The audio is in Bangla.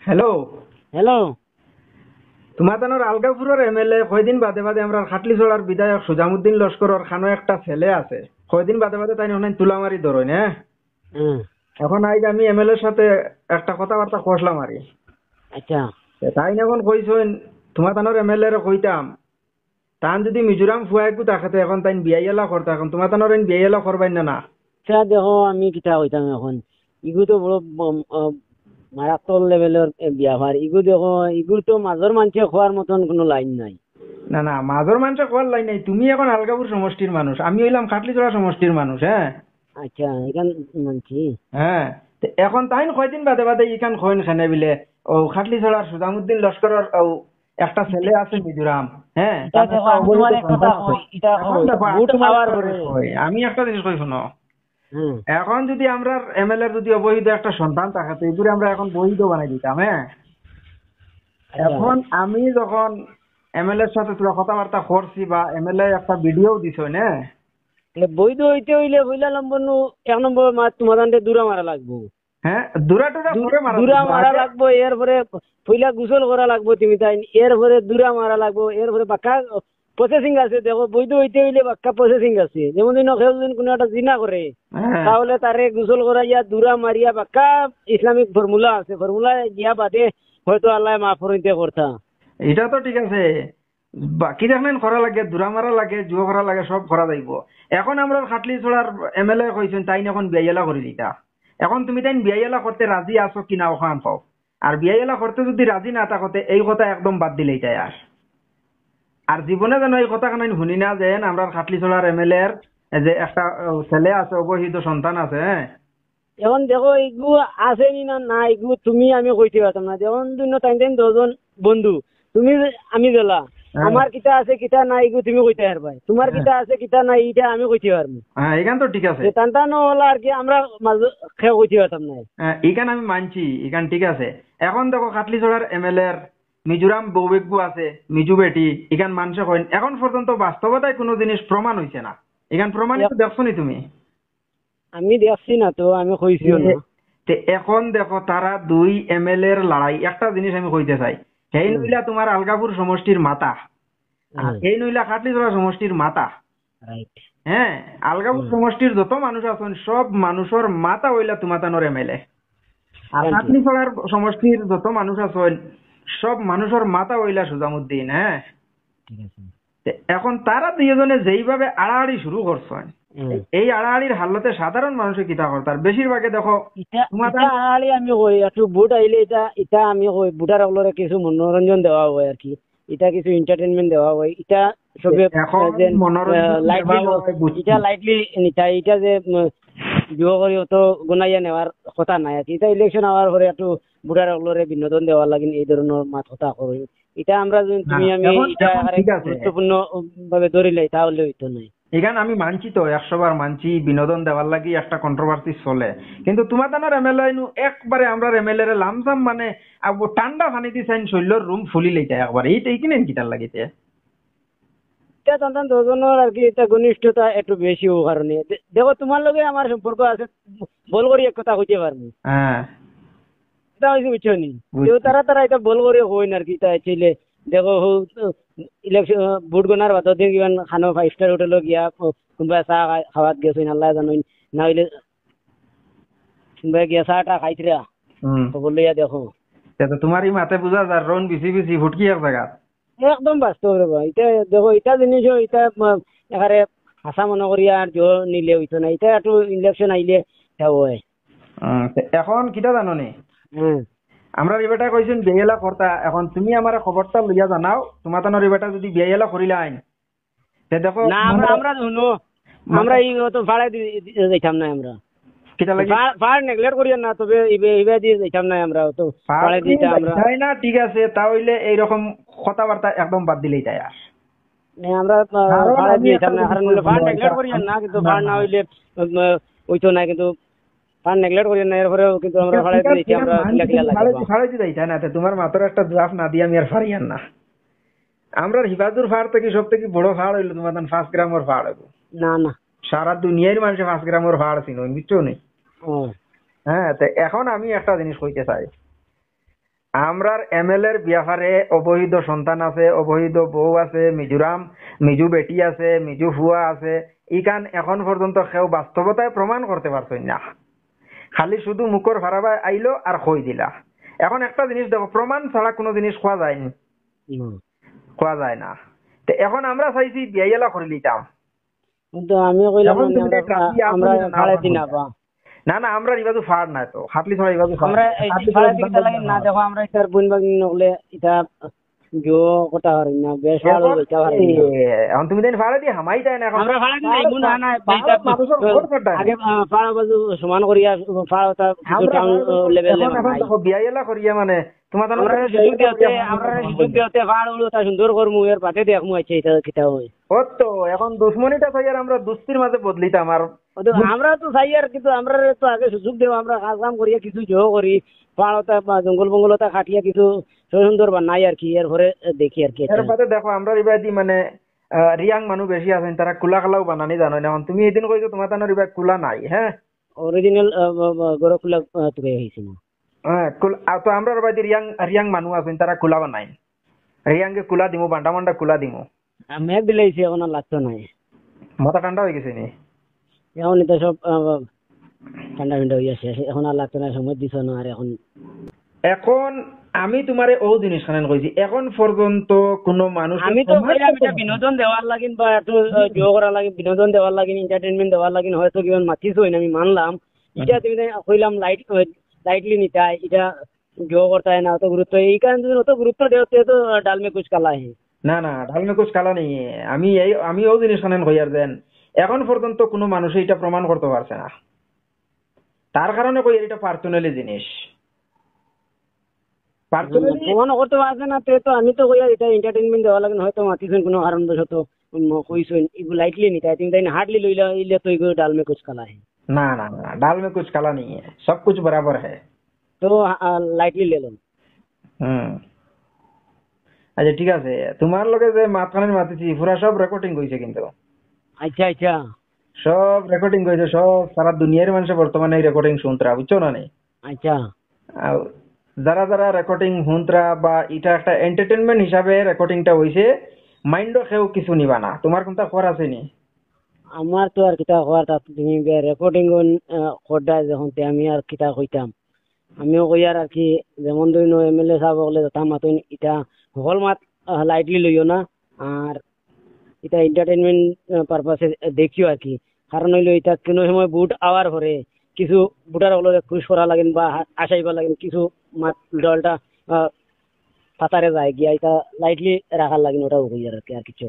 হ্যালো। হ্যালো। তোমার তানোর আলগাপুরের এমএলএ কয়দিন বাদে বাদে আমরা খাটলিছড়ার বিধায়ক সুজামুদ্দিন লস্করের খানো একটা ছেলে আছে, কয়দিন বাদে বাদে তাই ওখানে তুলামারি ধরেন। হ্যাঁ, হ্যাঁ। এখন আজ আমি এমএলএ এর সাথে একটা কথাবার্তা কষলাম আরই। আচ্ছা। তাই এখন কইছেন তোমার তানোর এমএলএ রে কইতাম তান যদি মিজোরাম ফুয়াইকু তাকাতে এখন তাই বিয়াইলা করতে, এখন তোমার তানোর বিয়াইলা করবাই না? আচ্ছা দেখো আমি কিতা কইতাম এখন ইগু তো বড় মারাত্মক লেভেলের বিয়াভার ইগু দেখো ইগুর তো মাজর মানুষে খোয়ার মতন কোনো লাইন নাই। না না, মাজর মানুষে কোয়ার লাই নাই। তুমি এখন আলগাপুর সমষ্টির মানুষ, আমি হইলাম খাটলিছড়া সমষ্টির মানুষ। হ্যাঁ আচ্ছা এখান মানছি। হ্যাঁ, তো এখন তাই কয়দিন বাদে বাদে ইখান খয়েন খানে বিলে ও খাটলি ছড়ার সুজামুদ্দিন লস্করের ও একটা ছেলে আছে মিজোরাম। হ্যাঁ, এটা দেখো আমি তোমার একটা কথা কই, এটা এখন দেখো, বুট খাওয়ার পরে আমি একটা জিনিস কই শুনো। হুম এখন যদি আমরা এমএলএ যদি অবহিত একটা সন্তান থাকতো এগুলো আমরা এখন বহিত বানাই দিতাম। হ্যাঁ, এখন আমি যখন এমএলএ এর সাথে তোরা কথাবার্তা করছি বা এমএলএ একটা ভিডিও দিছ না, বৈধ হইতে হইলে হইলা নম্বর এক নম্বর তোমাদের দূরা মারা লাগবো। হ্যাঁ দূরা টুরা পরে মারা দূরা লাগবে। মারা লাগবো, এরপরে পইলা গোসল করা লাগবো তুমি তাই, এরপরে দূরা মারা লাগবো, এরপরে বাক্কা প্রসেসিং আছে। দেখো বৈধ হইতে হইলে বাক্কা প্রসেসিং আছে। যেমন দিন কোনো একটা জিনা করে হ্যাঁ, তাহলে তারে গোসল করাইয়া দূরা মারিয়া বাক্কা ইসলামিক ফর্মুলা আছে, ফর্মুলা দিয়া বাদে হয়তো আল্লাহ মাফ হইতে করতা। এটা তো ঠিক আছে, বাকি দেখলেন করা লাগে, দূরা মারা লাগে, জুয়া করা লাগে, সব করা যাইব। এখন আমরা খাটলি ছড়ার এমএলএ কইছেন তাই এখন বিয়াইলা করে দিতা। এখন তুমি তাই বিয়াইলা করতে রাজি আছো কিনা ওখান পাও। আর বিয়াইলা করতে যদি রাজি না থাকতে এই কথা একদম বাদ দিলেই তাই। আর জীবনে যেন এই কথা কানাই শুনি না যে আমরা খাটলি ছড়ার এমএলএ এর যে একটা ছেলে আছে, অবহিত সন্তান আছে। হ্যাঁ, এখন দেখো এগু আছে নি না না এগু তুমি আমি কইতে পারতাম না। যেমন দুই টাইম টাইম দশজন বন্ধু তুমি আমি গেলা আমার কিতা আছে কিতা নাই এগু তুমি কইতে পারবাই, তোমার কিতা আছে কিতা নাই এটা আমি কইতে পারবো। হ্যাঁ, এখান তো ঠিক আছে। টানটানো হলো আর কি আমরা খেয়ে কইতে পারতাম না। এখান আমি মানছি, এখান ঠিক আছে। এখন দেখো খাটলি ছড়ার এমএলএ এর মিজোরাম বৌবেগু আছে, মিজু বেটি, এখান মানুষে কইন এখন পর্যন্ত বাস্তবতায় কোনো জিনিস প্রমাণ হইছে না। এখান প্রমাণিত দেখছো নি তুমি? আমি দেখছি না তো, আমি কইছিও না। এখন দেখো তারা দুই এমএলএ এর লড়াই। একটা জিনিস আমি কইতে চাই, এই নইলা তোমার আলগাপুর সমষ্টির মাতা, আর এই নইলা খাটলি ছড়া সমষ্টির মাতা। হ্যাঁ, আলগাপুর সমষ্টির যত মানুষ আছেন সব মানুষের মাতা হইলা তোমাতানোর এমএলএ। আর খাটলি ছড়ার সমষ্টির যত মানুষ আছেন সব মানুষের মাতা হইলা সুজামুদ্দিন। হ্যাঁ, এখন তারা দুইজনে যেইভাবে আড়াআড়ি শুরু করছেন, এই আড়াআড়ির হালতে সাধারণ মানুষের কিতা করতার বেশিরভাগে দেখো আড়াআড়ি আমি কই একটু বুট আইলে এটা এটা আমি কই বুটার ওগুলোরে কিছু মনোরঞ্জন দেওয়া হয় আর কি, এটা কিছু এন্টারটেইনমেন্ট দেওয়া হয়। এটা সবে লাইটলি নিতা এটা যে বিহ করি অত গুনাইয়া নেওয়ার কথা নাই আর কি। এটা ইলেকশন হওয়ার পরে একটু বুটার ওগুলোরে বিনোদন দেওয়ার লাগি এই ধরনের মাত কথা করি। এটা আমরা তুমি আমি এটা গুরুত্বপূর্ণ ভাবে ধরিলে তাহলে হইতো নাই। এখানে আমি মানছি তো, 100 বার মানছি বিনোদন দেওয়ার লাগি একটা কন্ট্রোভার্সি চলে। কিন্তু তোমার তানোর এমএলএ একবারে আমরা এমএলএ রে লামসাম মানে ঠান্ডা পানি দিছেন শৈলর রুম ফুলি লইতে একবার এই কিনেন কিটার লাগিতে। এটা সন্তান দুজনের আর কি এটা ঘনিষ্ঠতা একটু বেশি ও কারণে। দেখো তোমার লগে আমার সম্পর্ক আছে, বল করি এক কথা কইতে পারবো। হ্যাঁ, এটা হইছে বুঝছো নি, তারা এটা বল করে হই না আর কি। এটা ছেলে দেখো ইলেকশন ভোট গণার বাদ দিন কিমান খানো 5 স্টার হোটেল গিয়া কোনবা চাহ খাওয়াত গেছে আল্লাহ জানোই, না হইলে কোনবা গিয়া চাহটা খাইছিরা খবর লইয়া দেখো। তোমার এই মাথায় বুঝা যার রন বিসি বিসি ভুটকি এক জায়গা একদম বাস্তব রে ভাই। এটা দেখো এটা জিনিস এটা এখানে আশা মনে করি আর জো নিলে হইতো না। এটা একটু ইলেকশন আইলে হয়। এখন কিটা জানো নি, আমরা রিবেটা কইছেন বিয়েলা করতা। এখন তুমি আমার খবরটা লইয়া জানাও, তোমার তানোর রিবেটা যদি বিয়েলা করিলা আইন দেখো না আমরা শুনো আমরা এই তো ভাড়া যাইতাম না। আমরা কিটা লাগি ভাড়া নেগলেক্ট করিয়া না, তবে ইবে দিয়ে যাইতাম না। আমরা তো ভাড়া দিতাম আমরা না। ঠিক আছে, তাহলে এইরকম কথাবার্তা একদম বাদ দিলেই তাই। আর আমরা ভাড়া দিতাম না, কারণ ভাড়া নেগলেক্ট করিয়া না। কিন্তু ভাড়া না হইলে ওইতো না, কিন্তু ভাড়া নেগলেক্ট করিয়া না। এরপরেও কিন্তু আমরা ভাড়া দিয়েছি। আমরা ভাড়া দিতে যাইতা না, তোমার মাত্র একটা জবাব না দিয়ে আমি আর ফারিয়ান না। আমরা হিবাদুর ফাড় থেকে সব থেকে বড় ফাড় হইলো তোমার 5 গ্রামের ফাড় হইব। না না, সারা দুনিয়ার মানুষ 5 গ্রামের ফাড় ছিল, বুঝছো নি? হ্যাঁ, তো এখন আমি একটা জিনিস কইতে চাই, আমরার এমএলএর ব্যাপারে অবৈধ সন্তান আছে, অবৈধ বউ আছে, মিজু বেটি আছে, মিজু ফুয়া আছে, ইকান এখন পর্যন্ত কেউ বাস্তবতায় প্রমাণ করতে পারছেন না। খালি শুধু মুখর ভাড়াবা আইলো আর কই দিলা। এখন একটা জিনিস দেখো, প্রমাণ ছাড়া কোনো জিনিস খোয়া যায়নি, খোয়া যায় না। তো এখন আমরা চাইছি বিয়াইলা করে লিতাম, কিন্তু আমি কইলাম আমরা ফাড়ে দিনা বা না না আমরা ইবাজু ফাড় না, তো হাতলি ছড়া ইবাজু আমরা ফাড়ে দিতে লাগি না। দেখো আমরা এটার বুন বাগনি নকলে এটা জো কথা হরি না, বেশ ভালো বেচা হরি না। এখন তুমি দেন ফাড়ে দি হামাই যায় না। এখন আমরা ফাড়ে দিই মুন না আগে ফাড়া বাজু সমান করিয়া ফাড়াটা লেভেলে দেখো বিয়াইলা করিয়া মানে তোমার আমরা সুযোগ দিতে ফাড়ুলো তা সুন্দর করমু এর পাতে দেখমু আছে এটা কিটা হয়। ও তো এখন দুশ্মনীটা চাই আর আমরা দুস্তির মাঝে বদলিতাম। আর আমরা তো চাই আর কিন্তু আমরা তো আগে সুযোগ দেব, আমরা কাজ কাম করিয়া কিছু জো করি পাড়তা বা জঙ্গল বঙ্গলতা কাটিয়া কিছু সুন্দর বানাই আর কি, এর পরে দেখি আর কি। এর বাদে দেখো আমরা রিবাদি মানে রিয়াং মানুষ বেশি আছেন, তারা কুলা কালাও বানানি জানো না। এখন তুমি এদিন কইছো তোমার তানোর রিবা কুলা নাই, হ্যাঁ অরিজিনাল গরো কুলা তুই হইছে না। হ্যাঁ তো আমরা রিবাদি রিয়াং মানুষ আছেন, তারা কুলা বানাই। রিয়াংকে কুলা দিমু, বান্ডা মান্ডা কুলা দিমু। মেঘ দিলাইছে এখন আর লাগতো নাই, মাথা ঠান্ডা হয়ে গেছে নি এখন এটা সব ঠান্ডা ঠান্ডা হয়ে আসে, এখন আর লাগতো না, সময় দিছ না। আর এখন আমি তোমারে ও জিনিস খানেন কইছি, এখন পর্যন্ত কোনো মানুষ আমি তো কইলাম এটা বিনোদন দেওয়ার লাগিন বা একটু জো করা লাগিন, বিনোদন দেওয়ার লাগিন, এন্টারটেইনমেন্ট দেওয়ার লাগিন হয়তো কিমান মাতিছ হই না, আমি মানলাম। এটা তুমি কইলাম লাইটলি নিতাই, এটা জো করতে হয় না অত গুরুত্ব, এই কারণে তুমি অত গুরুত্ব দেওয়া তো ডাল মে কুছ কালা হে। না না ঢাল মে কুছ কালা নেই। আমি ও জিনিস খানেন কইয়ার দেন এখন পর্যন্ত কোনো মানুষ এটা প্রমাণ করতে পারছে না। তার কারণে কই এটা পার্সোনালি জিনিস, প্রমাণ করতে পারছে না। তো আমি তো কইয়া এটা এন্টারটেইনমেন্ট দেওয়া লাগে, হয়তো মাতিছেন কোনো কারণবশত কইছেন, এগুলো লাইটলি নিতে তুমি তাই হার্ডলি লইলা ইলে তো এগুলো ডাল মে কুছ কালা হে। না না না ডাল মে কুছ কালা नहीं है, सब कुछ बराबर है। তো লাইটলি ले लो। আচ্ছা ঠিক আছে, তোমার লগে যে মাতখানের মাতিছি পুরা সব রেকর্ডিং হইছে কিন্তু। আচ্ছা আচ্ছা সব রেকর্ডিং হইছে, সব সারা দুনিয়ার মানুষ বর্তমানে এই রেকর্ডিং শুনতরা, বুঝছো না নি? আচ্ছা যারা যারা রেকর্ডিং শুনতরা বা এটা একটা এন্টারটেইনমেন্ট হিসাবে রেকর্ডিংটা হইছে, মাইন্ডও কেউ কিছু নিবা না। তোমার কোনটা খবর আছে নি? আমার তো আর কিতা খবর, তুমি রেকর্ডিং করডা যখন আমি আর কিতা কইতাম, আমিও কইয়ার আর কি যেমন ধরুন এমএলএ সাহেব বলে তা মাতুন এটা সকল মাত লাইটলি লইও না, আর এটা এন্টারটেইনমেন্ট পারপাসে দেখিও আর কি। কারণ হইলো এটা কোনো সময় বুট আওয়ার পরে কিছু বুটার হলো খুশ করা লাগেন বা আসাইবা লাগেন, কিছু মাত দলটা পাতারে যায় গিয়া এটা লাইটলি রাখার লাগেন, ওটাও কইয়ার আর কি, আর কিছু।